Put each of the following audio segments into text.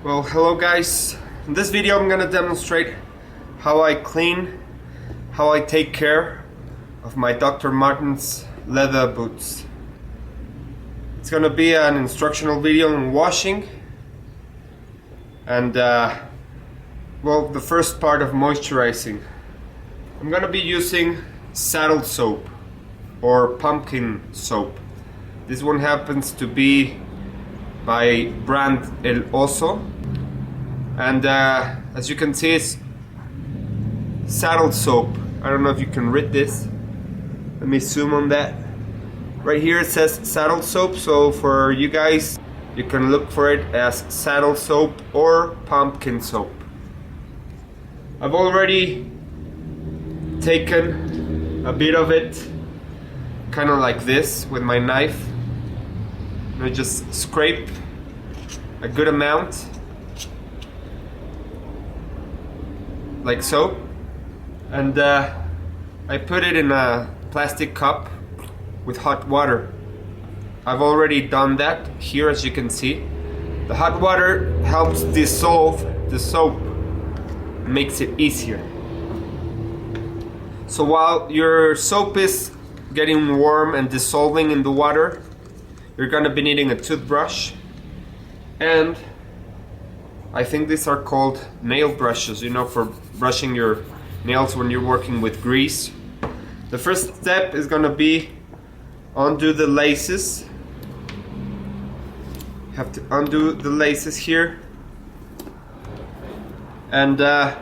Well, hello guys. In this video I'm gonna demonstrate how I clean, how I take care of my Dr. Martens leather boots. It's gonna be an instructional video on washing and well, the first part of moisturizing. I'm gonna be using saddle soap or pumpkin soap. This one happens to be by brand El Oso, and as you can see, it's saddle soap. I don't know if you can read this. Let me zoom on that. Right here it says saddle soap, so for you guys, you can look for it as saddle soap or pumpkin soap. I've already taken a bit of it, kind of like this with my knife. I just scrape a good amount, like so, and I put it in a plastic cup with hot water. I've already done that here, as you can see. The hot water helps dissolve the soap, makes it easier. So while your soap is getting warm and dissolving in the water, you're gonna be needing a toothbrush, and I think these are called nail brushes, you know, for brushing your nails when you're working with grease. The first step is gonna be undo the laces. You have to undo the laces here, and I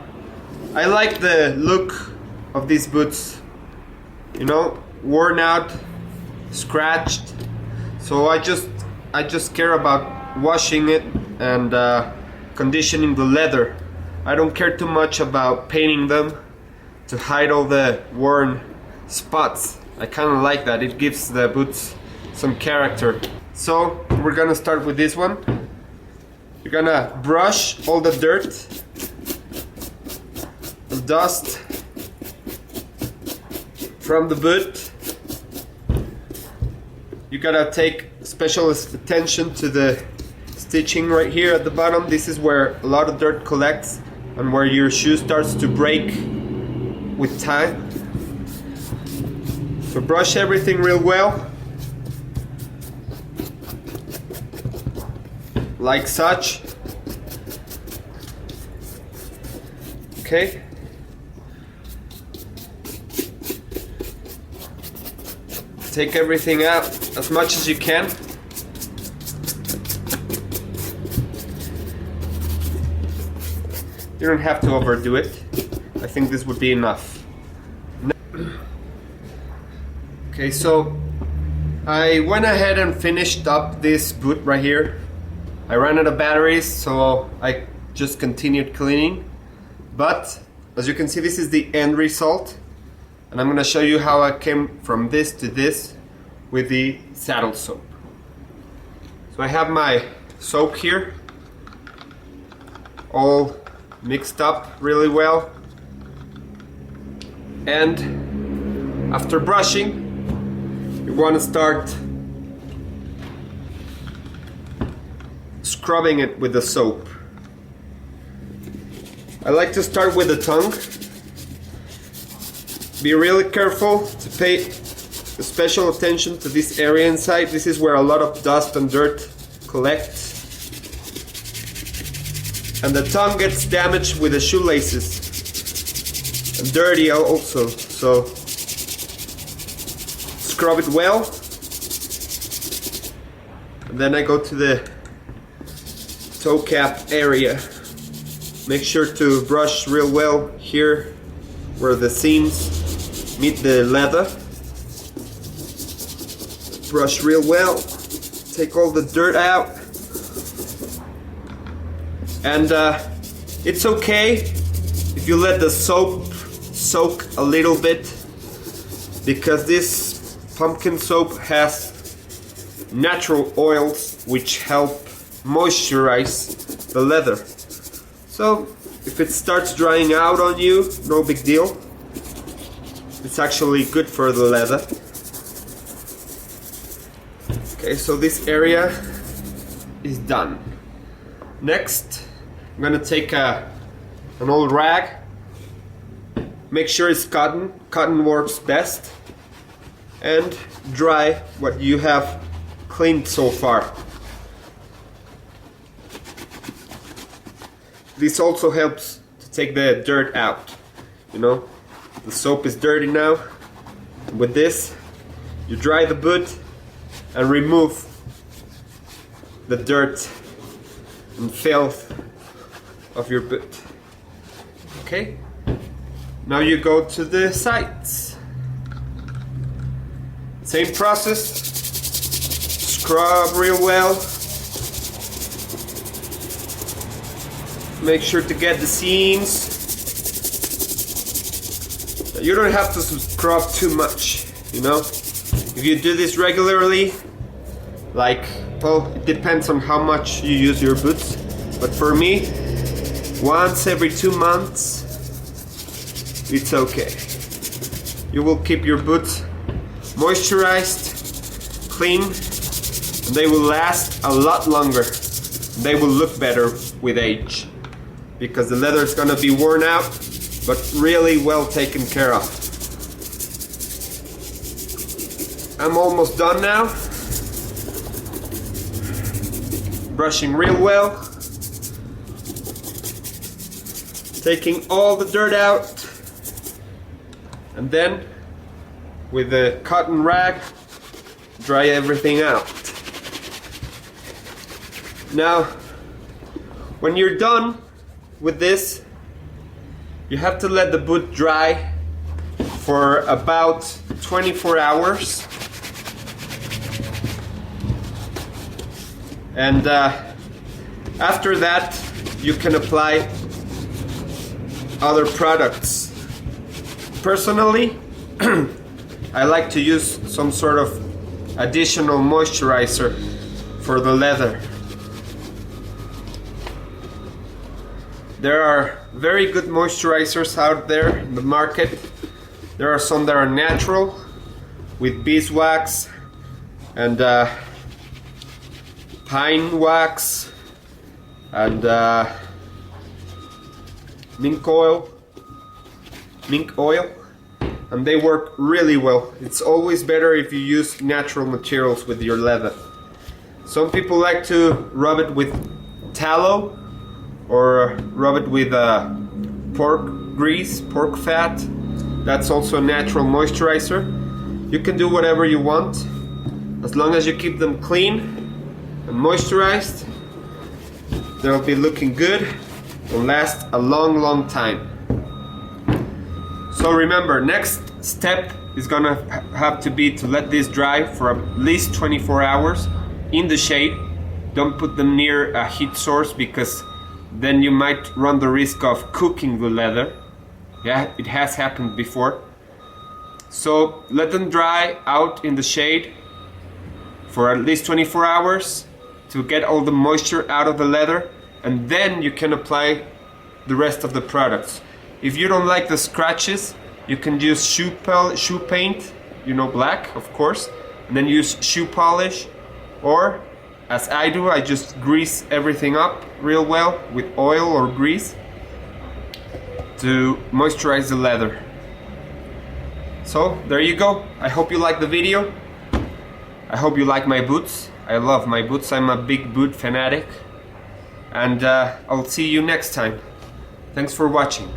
like the look of these boots, you know, worn out, scratched. So I just care about washing it and conditioning the leather. I don't care too much about painting them to hide all the worn spots. I kind of like that. It gives the boots some character. So we're gonna start with this one. You're gonna brush all the dirt, the dust from the boot. You gotta take special attention to the stitching right here at the bottom. This is where a lot of dirt collects and where your shoe starts to break with time. So brush everything real well, like such. Okay. Take everything out as much as you can. You don't have to overdo it. I think this would be enough. Okay, so I went ahead and finished up this boot right here. I ran out of batteries, so I just continued cleaning. But as you can see, this is the end result. And I'm going to show you how I came from this to this with the saddle soap. So I have my soap here, all mixed up really well. And after brushing, you want to start scrubbing it with the soap. I like to start with the tongue. Be really careful to pay special attention to this area inside. This is where a lot of dust and dirt collects. And the tongue gets damaged with the shoelaces. And dirty also. So scrub it well. And then I go to the toe cap area. Make sure to brush real well here where the seams meet the leather. Brush real well. Take all the dirt out. And it's okay if you let the soap soak a little bit, because this pumpkin soap has natural oils which help moisturize the leather. So if it starts drying out on you, no big deal. It's actually good for the leather. Okay, so this area is done. Next, I'm gonna take an old rag. Make sure it's cotton. Cotton works best. And dry what you have cleaned so far. This also helps to take the dirt out. You know, the soap is dirty now. With this, you dry the boot and remove the dirt and filth of your boot. Okay? Now you go to the sides. Same process. Scrub real well. Make sure to get the seams. You don't have to scrub too much, you know. If you do this regularly, like, well, it depends on how much you use your boots. But for me, once every 2 months, it's okay. You will keep your boots moisturized, clean, and they will last a lot longer. They will look better with age because the leather is gonna be worn out, but really well taken care of. I'm almost done now. Brushing real well. Taking all the dirt out. And then, with the cotton rag, dry everything out. Now, when you're done with this, you have to let the boot dry for about 24 hours. And after that, you can apply other products. Personally, I like to use some sort of additional moisturizer for the leather. There are very good moisturizers out there in the market. There are some that are natural with beeswax and pine wax and mink oil, and they work really well. It's always better if you use natural materials with your leather. Some people like to rub it with tallow or rub it with pork grease, pork fat. That's also a natural moisturizer. You can do whatever you want as long as you keep them clean and moisturized. They'll be looking good and last a long time. So remember, next step is gonna have to be to let this dry for at least 24 hours in the shade. Don't put them near a heat source because then you might run the risk of cooking the leather. Yeah, it has happened before. So let them dry out in the shade for at least 24 hours to get all the moisture out of the leather, and then you can apply the rest of the products. If you don't like the scratches, you can use shoe paint, you know, black, of course, and then use shoe polish, or as I do, I just grease everything up real well with oil or grease to moisturize the leather. So there you go. I hope you like the video. I hope you like my boots. I love my boots. I'm a big boot fanatic. And I'll see you next time. Thanks for watching.